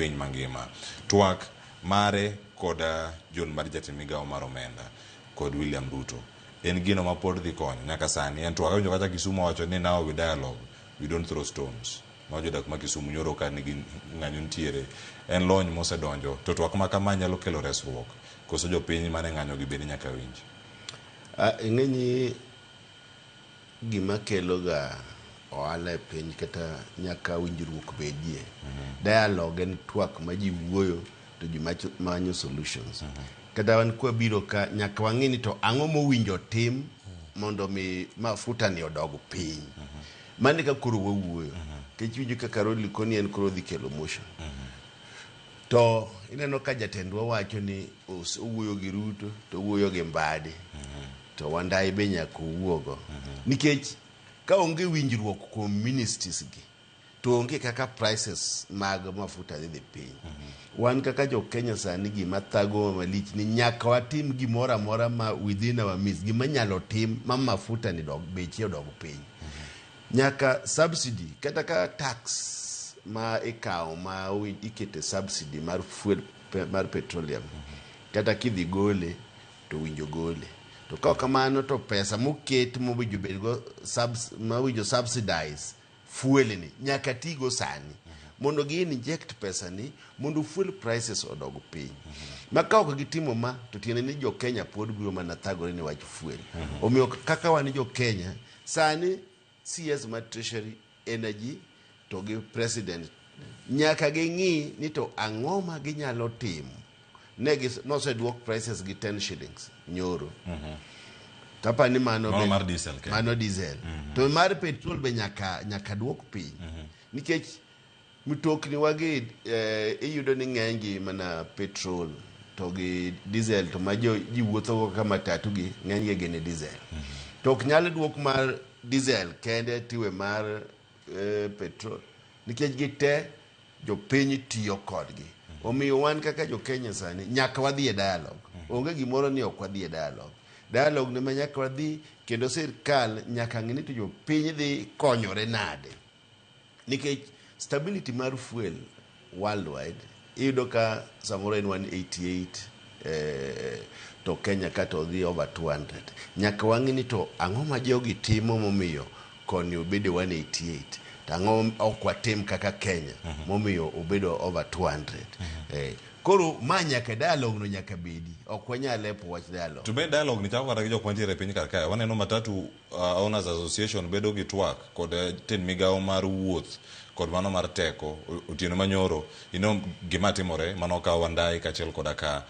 piny mangima. Twak mare kod John mar jatend migawo mar omenda kod William Ruto en gino ma pod dhi konyo nyaka sani. En twak awinjo kata Kisumu wacho ni now we dialogue, we don't throw stones. Ma jodak ma Kisumu nyoro ka nigi ng'anyo ntiere. En lony mosedonjo. To twak ma kama nyalo kelo resruok. Koso jopiny mane ng'anyo gi bedi nyaka winj. Ing'eni gima kelo ga ohala e piny kata nyaka winjruok bedie. Dialogue en twak ma ji wuoyo to ji manyo solutions. Kata wan kwa biro ka nyaka wang'ini to ang'o mowinjo tim mondo mi mafuta ni odog piny. Mane ka koro wawuoyo. Kichwinjo ka Carol Likoni en koro dhi kelo motion. To ineno ka jatendwa wacho ni owuoyo gi Ruto to owuoyo gi Mbadi. To Wandai be nyaka owuogo. Nikech ka onge winjruok kuom ministries gi to onge kaka prices mag mafuta dhi piny. Wan kaka jo Kenya sani gima thago malich ni nyaka watim gimoro amora ma within our means, gima nyalo tim ma mafuta ni dog beche odog piny. Nyaka subsidy kata ka tax ma ikawo ma ikete subsidy mar fuel mar petroleum kata kidhi gole to winjo gole. To ka kamano to pesa moket mowinjo bedgo mowinjo subsidize fuel ni nyaka tigo sani mondo gi inject pesa ni mondo fuel prices odog piny. Ma ka ok gitimo ma to tiende ni jo Kenya pod biro mana thagore ni wach fuel. Omiyo kaka wan jo Kenya sani CS ma Treasury, Energy to gi President nyaka ging'i ni to ang'o ma ginyalo timo. Noseduok prices gi 10 shillings nyoro. Tapa ni mano mar diesel. Mano diesel. To mar petrol be nyaka duok piny. Nikech mtokni wagi iyudo ni ng'enygi mana petrol to gi diesel to ma ji wuotho kaka matatu gi ng'enygi gene diesel. To ok nyalo duok mar diesel kende tiwe mar petrol. Nikech gite jo piny tiyo kodgi. Omiyo wan kaka jo Kenya sani nyaka wadhi e dialogue. Onge gimoro ni ok wadhi e dialogue. Dialogue ne nyaka wadhi kendo sirkal nyaka ng'ini to jo piny dhi konyore nade. Nikech stability mar fuel worldwide iyudo ka samoro en 188 to Kenya kata odhi over 200. Nyaka wang'ini to ang'o ma jogi timo momiyo koni obedo 188. Ang'o ok watim kaka Kenya momiyo obedo over 200. Koro ma nyaka dialogue no nyaka bedi. Ok wanyale po wach dialogue. To be dialogue ni chako kata gi jok mantiere piny kar kae. Waneno Matatu Owners Association bedo gi twak kod ten migawo mar wuoth kod mano mar teko Otieno Manyoro. Ino gima timore mano ka Wandai kachiel koda ka